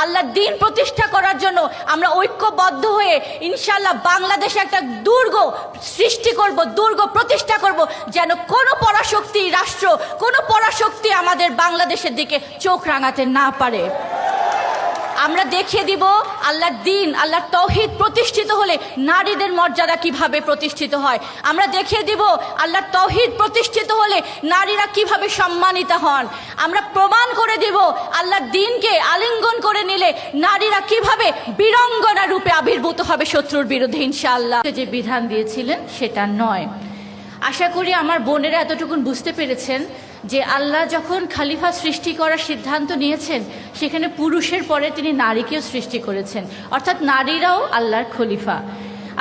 আল্লাহর দ্বীন প্রতিষ্ঠা করার জন্য আমরা ঐক্যবদ্ধ হয়ে ইনশাআল্লাহ বাংলাদেশে একটা দুর্গ সৃষ্টি করব, দুর্গ প্রতিষ্ঠা করব, যেন কোনো পরাশক্তি রাষ্ট্র, কোনো পরাশক্তি আমাদের বাংলাদেশের দিকে চোখ রাঙাতে না পারে। আমরা দেখিয়ে দিব আল্লাহর দ্বীন, আল্লাহর তৌহিদ প্রতিষ্ঠিত হলে নারীদের মর্যাদা কিভাবে প্রতিষ্ঠিত হয়। আমরা দেখিয়ে দিব আল্লাহর তৌহিদ প্রতিষ্ঠিত হলে নারীরা কিভাবে সম্মানিত হন। আমরা প্রমাণ করে দিব আল্লাহর দ্বীনকে আলিঙ্গন করে নিলে নারীরা কিভাবে বীরাঙ্গনা রূপে আবির্ভূত হবে শত্রুর বিরুদ্ধে ইনশাআল্লাহ। যে বিধান দিয়েছিলেন সেটা নয়। আশা করি আমার বোনেরা এতটুকুন বুঝতে পেরেছেন যে আল্লাহ যখন খলিফা সৃষ্টি করার সিদ্ধান্ত নিয়েছেন সেখানে পুরুষের পরে তিনি নারীকেও সৃষ্টি করেছেন, অর্থাৎ নারীরাও আল্লাহর খলিফা।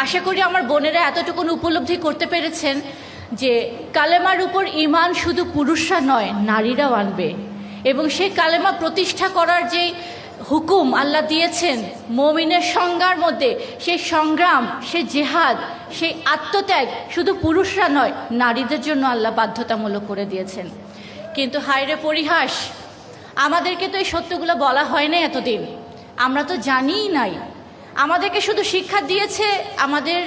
আশা করি আমার বোনেরা এতটুকুন উপলব্ধি করতে পেরেছেন যে কালেমার উপর ঈমান শুধু পুরুষরা নয়, নারীরাও আনবে। এবং সেই কালেমা প্রতিষ্ঠা করার যে হুকুম আল্লাহ দিয়েছেন মুমিনের সংজ্ঞার মধ্যে, সেই সংগ্রাম, সেই জেহাদ, সেই আত্মত্যাগ শুধু পুরুষরা নয়, নারীদের জন্য আল্লাহ বাধ্যতামূলক করে দিয়েছেন। কিন্তু হায়রে পরিহাস, আমাদেরকে তো এই সত্যগুলো বলা হয় না এতদিন, আমরা তো জানিই নাই। আমাদেরকে শুধু শিক্ষা দিয়েছে আমাদের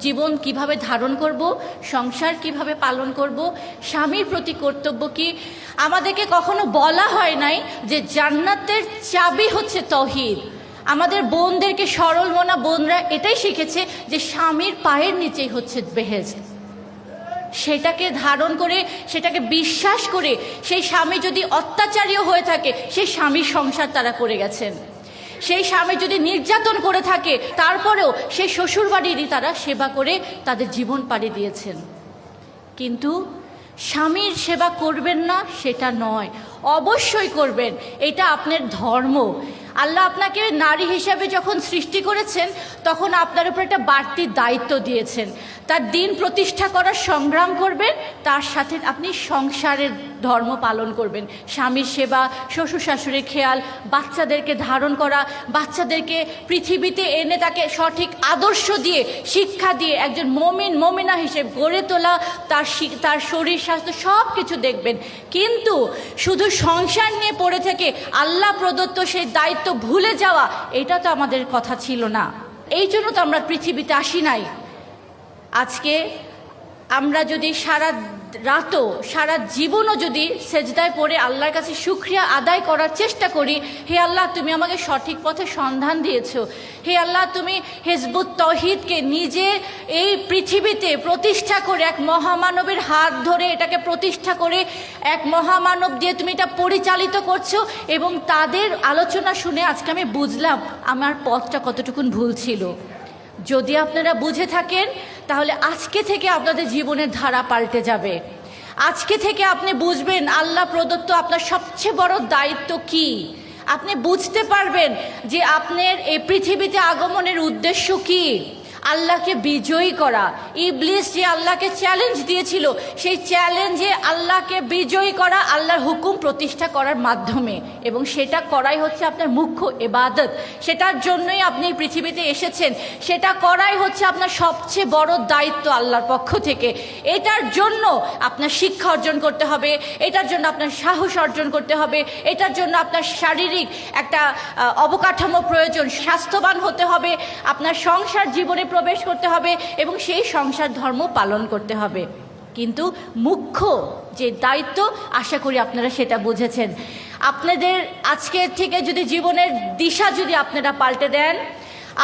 জীবন কিভাবে ধারণ করব, সংসার কিভাবে পালন করব, স্বামীর প্রতি কর্তব্য কি। আমাদেরকে কখনো বলা হয় নাই যে জান্নাতের চাবি হচ্ছে তৌহিদ। আমাদের বোনদেরকে, সরল মনা বোনরা এটাই শিখেছে যে স্বামীর পায়ের নিচেই হচ্ছে বেহেশত। সেটাকে ধারণ করে, সেটাকে বিশ্বাস করে সেই স্বামী যদি অত্যাচারীও হয়ে থাকে, সেই স্বামীর সংসার তারা করে গেছেন। সেই স্বামী যদি নির্যাতন করে থাকে তারপরেও সেই শ্বশুরবাড়িরই তারা সেবা করে তাদের জীবন পাড়ি দিয়েছেন। কিন্তু স্বামীর সেবা করবেন না সেটা নয়, অবশ্যই করবেন, এটা আপনার ধর্ম। আল্লাহ আপনাকে নারী হিসাবে যখন সৃষ্টি করেছেন তখন আপনার উপর একটা বাড়তি দায়িত্ব দিয়েছেন। তার দ্বীন প্রতিষ্ঠা করার সংগ্রাম করবেন, তার সাথে আপনি সংসারের ধর্ম পালন করবেন। স্বামীর সেবা, শ্বশুর শাশুড়ির খেয়াল, বাচ্চাদেরকে ধারণ করা, বাচ্চাদেরকে পৃথিবীতে এনে তাকে সঠিক আদর্শ দিয়ে, শিক্ষা দিয়ে একজন মুমিন মুমিনা হিসেবে গড়ে তোলা, তার শরীর স্বাস্থ্য সব কিছু দেখবেন। কিন্তু শুধু সংসার নিয়ে পড়ে থেকে আল্লাহ প্রদত্ত সেই দায়িত্ব ভুলে যাওয়া, এটা তো আমাদের কথা ছিল না। এই জন্য তো আমরা পৃথিবীতে আসি নাই। আজকে আমরা যদি সারা রাতও, সারা জীবনও যদি সেজদায় পড়ে আল্লাহর কাছে শুকরিয়া আদায় করার চেষ্টা করি, হে আল্লাহ তুমি আমাকে সঠিক পথে সন্ধান দিয়েছো, হে আল্লাহ তুমি হিজবুত তৌহিদকে নিজে এই পৃথিবীতে প্রতিষ্ঠা করে, এক মহামানবের হাত ধরে এটাকে প্রতিষ্ঠা করে এক মহামানব দিয়ে তুমি এটা পরিচালিত করছো, এবং তাদের আলোচনা শুনে আজকে আমি বুঝলাম আমার পথটা কতটুকুন ভুল ছিল। যদি আপনারা বুঝে থাকেন তাহলে আজকে থেকে আপনাদের জীবনের ধারা পাল্টে যাবে। আজকে থেকে আপনি বুঝবেন আল্লাহ প্রদত্ত আপনার সবচেয়ে বড় দায়িত্ব কি। আপনি বুঝতে পারবেন যে আপনার এই পৃথিবীতে আগমনের উদ্দেশ্য কি। আল্লাহকে বিজয়ী করা। ইবলিস যে আল্লাহকে চ্যালেঞ্জ দিয়েছিল, সেই চ্যালেঞ্জে আল্লাহকে বিজয়ী করা, আল্লাহর হুকুম প্রতিষ্ঠা করার মাধ্যমে, এবং সেটা করাই হচ্ছে আপনার মুখ্য ইবাদত। সেটার জন্যই আপনি পৃথিবীতে এসেছেন, সেটা করাই হচ্ছে আপনার সবচেয়ে বড় দায়িত্ব আল্লাহর পক্ষ থেকে। এটার জন্য আপনার শিক্ষা অর্জন করতে হবে, এটার জন্য আপনার সাহস অর্জন করতে হবে, এটার জন্য আপনার শারীরিক একটা অবকাঠামো প্রয়োজন, স্বাস্থ্যবান হতে হবে, আপনার সংসার জীবনে প্রবেশ করতে হবে এবং সেই সংসার ধর্ম পালন করতে হবে। কিন্তু মুখ্য যে দায়িত্ব, আশা করি আপনারা সেটা বুঝেছেন। আপনাদের আজকে থেকে যদি জীবনের দিশা যদি আপনারা পাল্টে দেন,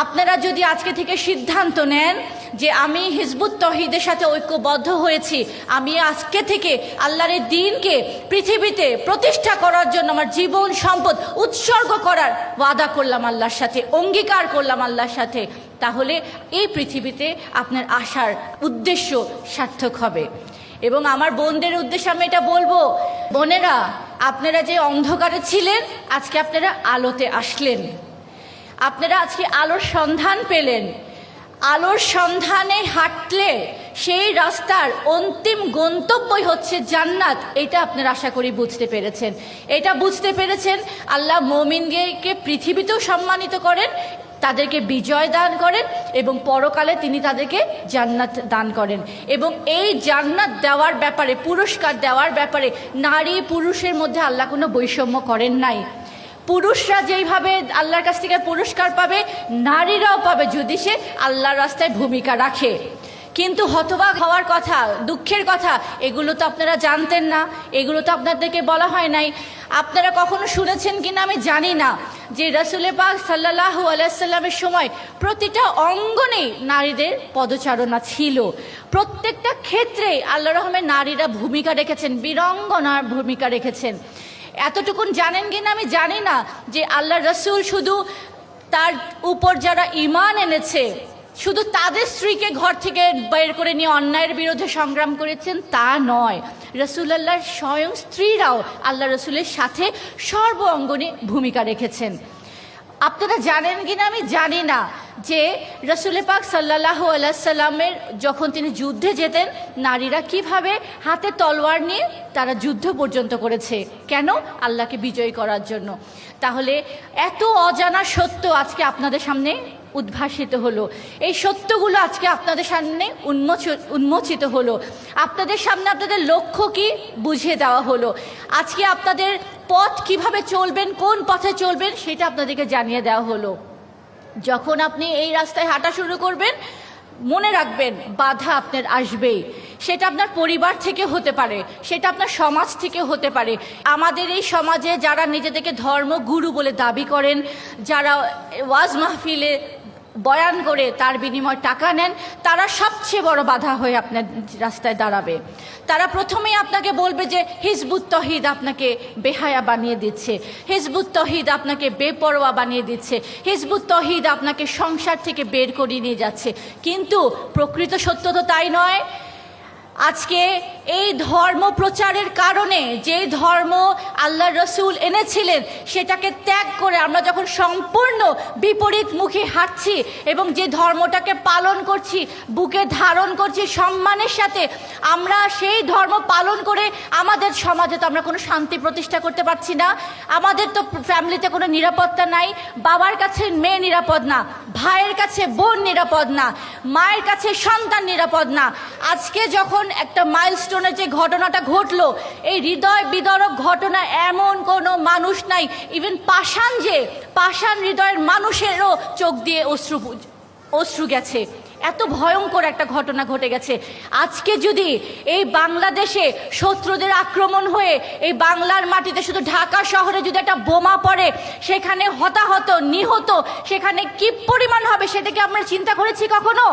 আপনারা যদি আজকে থেকে সিদ্ধান্ত নেন যে আমি হিজবুত তৌহিদের সাথে ঐক্যবদ্ধ হয়েছি, আমি আজকে থেকে আল্লাহর দ্বীনকে পৃথিবীতে প্রতিষ্ঠা করার জন্য আমার জীবন সম্পদ উৎসর্গ করার ওয়াদা করলাম আল্লাহর সাথে, অঙ্গীকার করলাম আল্লাহর সাথে, তাহলে এই পৃথিবীতে আপনার আসার উদ্দেশ্য সার্থক হবে। এবং আমার বোনদের উদ্দেশ্যে আমি এটা বলবো, বোনেরা আপনারা যে অন্ধকারে ছিলেন আজকে আপনারা আলোতে আসলেন, আপনারা আজকে আলোর সন্ধান পেলেন। আলোর সন্ধানে হাঁটলে সেই রাস্তার অন্তিম গন্তব্যই হচ্ছে জান্নাত। এটা আপনারা আশা করি বুঝতে পেরেছেন। এটা বুঝতে পেরেছেন আল্লাহ মুমিনকে পৃথিবীতেও সম্মানিত করেন, তাদেরকে বিজয় দান করেন, এবং পরকালে তিনি তাদেরকে জান্নাত দান করেন। এবং এই জান্নাত দেওয়ার ব্যাপারে, পুরস্কার দেওয়ার ব্যাপারে নারী পুরুষের মধ্যে আল্লাহ কোনো বৈষম্য করেন নাই। পুরুষরা যেইভাবে আল্লাহর কাছ থেকে পুরস্কার পাবে, নারীরাও পাবে যদি সে আল্লাহর রাস্তায় ভূমিকা রাখে। কিন্তু হতবাক হওয়ার কথা, দুঃখের কথা, এগুলো তো আপনারা জানতেন না, এগুলো তো আপনাদেরকে বলা হয় নাই। আপনারা কখনো শুনেছেন কিনা আমি জানি না যে রাসূল পাক সাল্লাল্লাহু আলাইহি সাল্লামের সময় প্রতিটা অঙ্গনে নারীদের পদচারণা ছিল। প্রত্যেকটা ক্ষেত্রে আল্লাহ রহমের নারীরা ভূমিকা রেখেছেন, বীরাঙ্গনার ভূমিকা রেখেছেন। এতটুকুন জানেন কিনা আমি জানি না যে আল্লাহ রাসূল শুধু তার উপর যারা ঈমান এনেছে শুধু তাদের স্ত্রীকে ঘর থেকে বের করে নিয়ে অন্যায়ের বিরুদ্ধে সংগ্রাম করেছেন তা নয়, রাসূলুল্লাহর স্বয়ং স্ত্রীরাও আল্লাহ রাসূলের সাথে সর্ব অঙ্গনে ভূমিকা রেখেছেন। আপনারা জানেন কিনা আমি জানি না যে রাসূল পাক সাল্লাল্লাহু আলাইহি সাল্লামের যখন তিনি যুদ্ধে যেতেন, নারীরা কিভাবে হাতে তলোয়ার নিয়ে তারা যুদ্ধ পর্যন্ত করেছে, কেন? আল্লাহকে বিজয়ী করার জন্য। তাহলে এত অজানা সত্য আজকে আপনাদের সামনে উদ্ভাসিত হলো, এই সত্যগুলো আজকে আপনাদের সামনে উন্মোচিত হলো, আপনাদের সামনে আপনাদের লক্ষ্য কি বুঝিয়ে দেওয়া হলো। আজকে আপনাদের পথ কিভাবে চলবেন, কোন পথে চলবেন সেটা আপনাদেরকে জানিয়ে দেওয়া হলো। যখন আপনি এই রাস্তায় হাঁটা শুরু করবেন, মনে রাখবেন বাধা আপনার আসবেই। সেটা আপনার পরিবার থেকে হতে পারে, সেটা আপনার সমাজ থেকে হতে পারে। আমাদের এই সমাজে যারা নিজেদেরকে ধর্মগুরু বলে দাবি করেন, যারা ওয়াজ মাহফিলে বয়ান করে তার বিনিময়ে টাকা নেন, তারা সবচেয়ে বড় বাধা হয়ে আপনার রাস্তায় দাঁড়াবে। তারা প্রথমেই আপনাকে বলবে যে হিজবুত তহিদ আপনাকে বেহায়া বানিয়ে দিচ্ছে, হিজবুত তহিদ আপনাকে বেপরোয়া বানিয়ে দিচ্ছে, হিজবুত তহিদ আপনাকে সংসার থেকে বের করে নিয়ে যাচ্ছে। কিন্তু প্রকৃত সত্য তো তাই নয়। আজকে এই ধর্ম প্রচারের কারণে যে ধর্ম আল্লাহ রসুল এনেছিলেন সেটাকে ত্যাগ করে আমরা যখন সম্পূর্ণ বিপরীত মুখে হাঁটছি এবং যে ধর্মটাকে পালন করছি, বুকে ধারণ করছি সম্মানের সাথে, আমরা সেই ধর্ম পালন করে আমাদের সমাজে তো আমরা কোনো শান্তি প্রতিষ্ঠা করতে পারছি না। আমাদের তো ফ্যামিলিতে কোনো নিরাপত্তা নাই, বাবার কাছে মেয়ে নিরাপদ না, ভাইয়ের কাছে বোন নিরাপদ না, মায়ের কাছে সন্তান নিরাপদ না। আজকে যখন একটা মাইলস্টোনের যে ঘটনাটা ঘটলো, এই হৃদয় বিদারক ঘটনা, এমন কোনো মানুষ নাই, ইভেন পাষাণ হৃদয়ের মানুষেরও চোখ দিয়ে অশ্রু গেছে। এত ভয়ঙ্কর একটা ঘটনা ঘটে গেছে। আজকে যদি এই বাংলাদেশে শত্রুদের আক্রমণ হয়ে এই বাংলার মাটিতে শুধু ঢাকা শহরে যদি একটা বোমা পড়ে, সেখানে হতাহত নিহত সেখানে কি পরিমাণ হবে সেটা কি আমরা চিন্তা করেছি কখনো?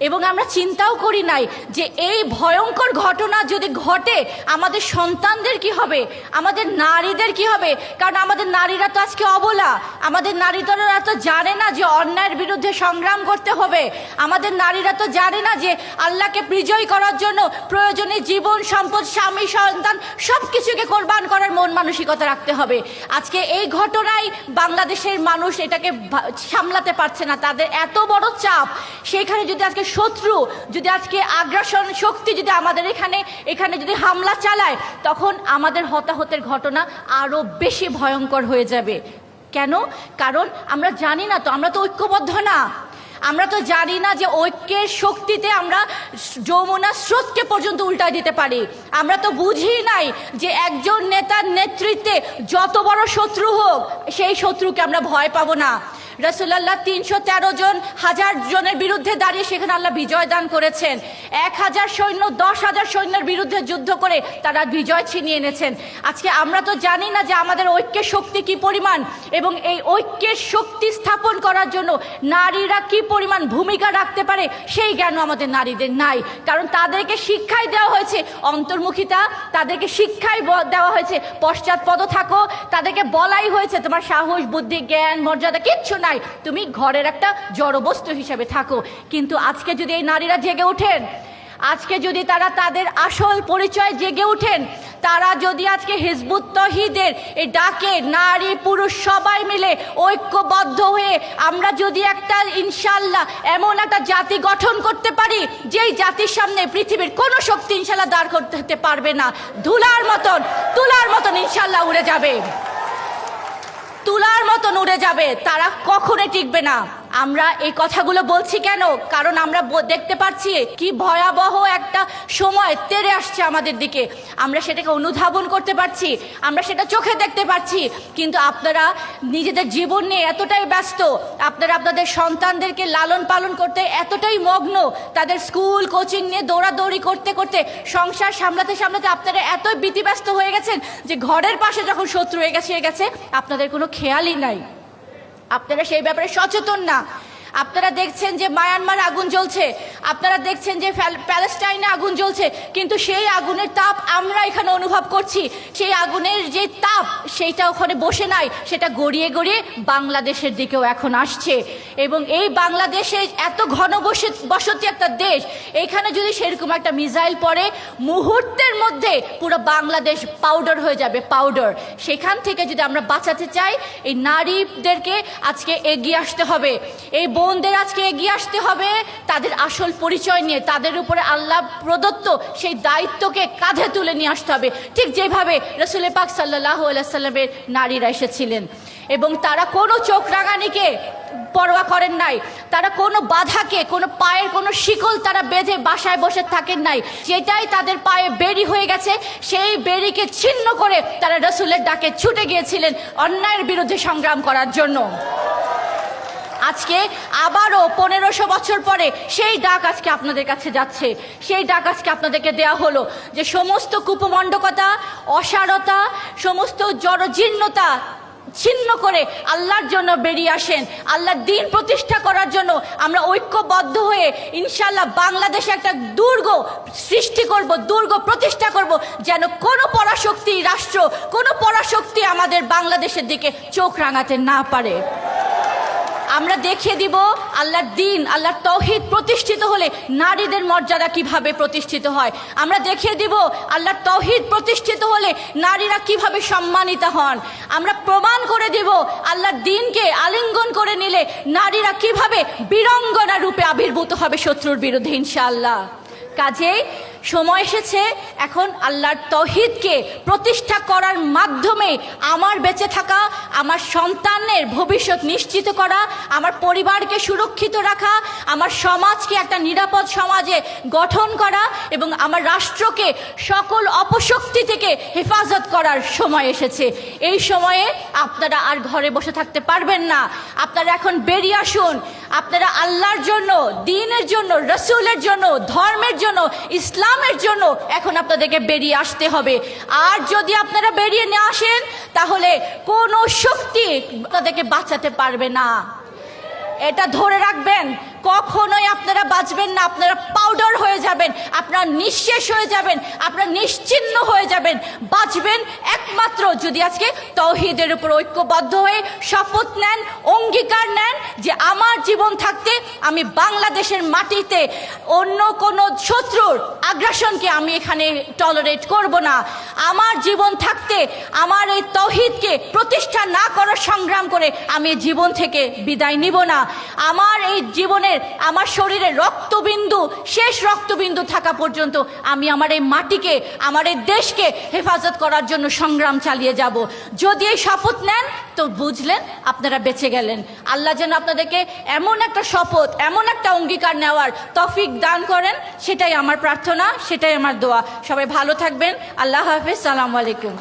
এবং আমরা চিন্তাও করি নাই যে এই ভয়ঙ্কর ঘটনা যদি ঘটে আমাদের সন্তানদের কি হবে, আমাদের নারীদের কি হবে। কারণ আমাদের নারীরা তো আজকে অবলা, আমাদের নারীরা তো জানে না যে অন্যায়ের বিরুদ্ধে সংগ্রাম করতে হবে, আমাদের নারীরা তো জানে না যে আল্লাহকে বিজয় করার জন্য প্রয়োজনে জীবন সম্পদ স্বামী সন্তান সব কিছুকে কোরবান করার মন মানসিকতা রাখতে হবে। আজকে এই ঘটনায় বাংলাদেশের মানুষ এটাকে সামলাতে পারছে না, তাদের এত বড় চাপ। সেইখানে যদি আজকে শত্রু যদি আজকে আগ্রাসন শক্তি যদি আমাদের এখানে যদি হামলা চালায়, তখন আমাদের হতাহতের ঘটনা আরো বেশি ভয়ঙ্কর হয়ে যাবে। কেন? কারণ আমরা জানি না তো, আমরা তো ঐক্যবদ্ধ না, আমরা তো জানি না যে ঐক্যের শক্তিতে আমরা যমুনা স্রোতকে পর্যন্ত উল্টা দিতে পারি। আমরা তো বুঝি নাই যে একজন নেতার নেতৃত্বে যত বড় শত্রু হোক সেই শত্রুকে আমরা ভয় পাবো না। রাসূলুল্লাহ 313 জন 1000 জনের বিরুদ্ধে দাঁড়িয়ে সেখানে আল্লাহ বিজয় দান করেছেন। 1000 সৈন্য 10,000 সৈন্যের বিরুদ্ধে যুদ্ধ করে তারা বিজয় ছিনিয়ে এনেছেন। আজকে আমরা তো জানি না যে আমাদের ঐক্যের শক্তি কি পরিমাণ, এবং এই ঐক্যের শক্তি স্থাপন করার জন্য নারীরা কি পরিমাণ ভূমিকা রাখতে পারে সেই জ্ঞান আমাদের নারীদের নাই। কারণ তাদেরকে শিক্ষাই দেওয়া হয়েছে অন্তর্মুখিতা, তাদেরকে শিক্ষাই দেওয়া হয়েছে পশ্চাৎপদ থাকো, তাদেরকে বলাই হয়েছে তোমার সাহস বুদ্ধি জ্ঞান মর্যাদা কিচ্ছু নাই, তুমি ঘরের একটা জড়বস্তু হিসেবে থাকো। কিন্তু আজকে যদি এই নারীরা জেগে ওঠেন, আজকে যদি তারা তাদের আসল পরিচয় জেগে ওঠেন, তারা যদি আজকে হিজবুত তহিদের এই ডাকে নারী পুরুষ সবাই মিলে ঐক্যবদ্ধ হয়ে আমরা যদি একটা ইনশাল্লাহ এমন একটা জাতি গঠন করতে পারি যেই জাতির সামনে পৃথিবীর কোনো শক্তি ইনশাল্লাহ দাঁড় করতে পারবে না, তুলার মতন ইনশাল্লাহ উড়ে যাবে, তুলার মতন উড়ে যাবে, তারা কখনো টিকবে না। আমরা এই কথাগুলো বলছি কেন? কারণ আমরা দেখতে পাচ্ছি কি ভয়াবহ একটা সময় তেড়ে আসছে আমাদের দিকে। আমরা সেটাকে অনুধাবন করতে পারছি, আমরা সেটা চোখে দেখতে পাচ্ছি, কিন্তু আপনারা নিজেদের জীবন নিয়ে এতটাই ব্যস্ত, আপনারা আপনাদের সন্তানদেরকে লালন পালন করতে এতটাই মগ্ন, তাদের স্কুল কোচিং নিয়ে দৌড়াদৌড়ি করতে করতে সংসার সামলাতে সামলাতে আপনারা এতই ব্যতিব্যস্ত হয়ে গেছেন যে ঘরের পাশে যখন শত্রু এসে গেছে আপনাদের কোনো খেয়ালই নাই, আপনারা সেই ব্যাপারে সচেতন না। আপনারা দেখছেন যে মায়ানমার আগুন জ্বলছে, আপনারা দেখছেন যে প্যালেস্টাইনে আগুন জ্বলছে, কিন্তু সেই আগুনের তাপ আমরা এখানে অনুভব করছি। সেই আগুনের যে তাপ সেইটা ওখানে বসে নাই, সেটা গড়িয়ে গড়িয়ে বাংলাদেশের দিকেও এখন আসছে। এবং এই বাংলাদেশে এত ঘনবসতি একটা দেশ, এইখানে যদি সেরকম একটা মিসাইল পড়ে মুহূর্তের মধ্যে পুরো বাংলাদেশ পাউডার হয়ে যাবে, পাউডার। সেখান থেকে যদি আমরা বাঁচাতে চাই, এই নারীদেরকে আজকে এগিয়ে আসতে হবে, এই বোনদের আজকে এগিয়ে আসতে হবে, তাদের আসল পরিচয় নিয়ে তাদের উপরে আল্লাহ প্রদত্ত সেই দায়িত্বকে কাঁধে তুলে নিয়ে আসতে হবে, ঠিক যেভাবে রাসূল পাক সাল্লাল্লাহু আলাইহি সাল্লামের নারীরা এসেছিলেন। এবং তারা কোনো চোখ রাঙানিকে পরোয়া করেন নাই, তারা কোনো বাধাকে, কোনো পায়ের কোনো শিকল তারা বেঁধে বাসায় বসে থাকেন নাই। যেটাই তাদের পায়ে বেরি হয়ে গেছে সেই বেরিকে ছিন্ন করে তারা রাসূলের ডাকে ছুটে গিয়েছিলেন অন্যায়ের বিরুদ্ধে সংগ্রাম করার জন্য। আজকে আবারও 1500 বছর পরে সেই ডাক আজকে আপনাদের কাছে যাচ্ছে, সেই ডাক আজকে আপনাদেরকে দেয়া হলো যে সমস্ত কুপমণ্ডকতা, অসারতা, সমস্ত জড়জীর্ণতা ছিন্ন করে আল্লাহর জন্য বেরিয়ে আসেন, আল্লাহর দ্বীন প্রতিষ্ঠা করার জন্য আমরা ঐক্যবদ্ধ হয়ে ইনশাআল্লাহ বাংলাদেশে একটা দুর্গ সৃষ্টি করব, দুর্গ প্রতিষ্ঠা করব, যেন কোনো পরাশক্তি রাষ্ট্র, কোনো পরাশক্তি আমাদের বাংলাদেশের দিকে চোখ রাঙাতে না পারে। আমরা দেখিয়ে দিব আল্লাহর দ্বীন, আল্লাহর তৌহিদ প্রতিষ্ঠিত হলে নারীদের মর্যাদা কিভাবে প্রতিষ্ঠিত হয়। আমরা দেখিয়ে দিব আল্লাহর তৌহিদ প্রতিষ্ঠিত হলে নারীরা কিভাবে সম্মানিত হন। আমরা প্রমাণ করে দিব আল্লাহর দ্বীনকে আলিঙ্গন করে নিলে নারীরা কিভাবে বীরাঙ্গনা রূপে আবির্ভূত হবে শত্রুর বিরুদ্ধে ইনশাআল্লাহ। কাজেই সময় এসেছে এখন আল্লাহর তৌহিদকে প্রতিষ্ঠা করার মাধ্যমে আমার বেঁচে থাকা, আমার সন্তানের ভবিষ্যৎ নিশ্চিত করা, আমার পরিবারকে সুরক্ষিত রাখা, আমার সমাজকে একটা নিরাপদ সমাজে গঠন করা এবং আমার রাষ্ট্রকে সকল অপশক্তি থেকে হেফাজত করার সময় এসেছে। এই সময়ে আপনারা আর ঘরে বসে থাকতে পারবেন না, আপনারা এখন বেরিয়ে আসুন। আপনারা আল্লাহর জন্য, দ্বীনের জন্য, রাসূলের জন্য, ধর্মের জন্য, ইসলামের জন্য এখন আপনাদেরকে বেরিয়ে আসতে হবে। আর যদি আপনারা বেরিয়ে না আসেন তাহলে কোনো শক্তি আপনাদেরকে বাঁচাতে পারবে না, এটা ধরে রাখবেন। কখনোই আপনারা বাঁচবেন না, আপনারা পাউডার হয়ে যাবেন, আপনারা নিঃশেষ হয়ে যাবেন, আপনারা নিশ্চিহ্ন হয়ে যাবেন। বাঁচবেন একমাত্র যদি আজকে তৌহিদের উপর ঐক্যবদ্ধ হয়ে শপথ নেন, অঙ্গীকার নেন যে আমার জীবন থাকতে আমি বাংলাদেশের মাটিতে অন্য কোনো শত্রুর আগ্রাসনকে আমি এখানে টলারেট করব না। আমার জীবন থাকতে আমার এই তৌহিদকে প্রতিষ্ঠা না করার সংগ্রাম করে আমি জীবন থেকে বিদায় নিব না। আমার এই জীবনের, আমার শরীরে রক্তবিন্দু, শেষ রক্তবিন্দু থাকা পর্যন্ত আমি আমার এই মাটিকে, আমার এই দেশকে হেফাজত করার জন্য সংগ্রাম চালিয়ে যাব। যদি এই শপথ নেন তো বুঝলেন আপনারা বেঁচে গেলেন। আল্লাহ যেন আপনাদেরকে এমন একটা শপথ, এমন একটা অঙ্গীকার নেওয়ার তৌফিক দান করেন, সেটাই আমার প্রার্থনা, সেটাই আমার দোয়া। সবাই ভালো থাকবেন। আল্লাহ হাফেজ। সালামু আলাইকুম।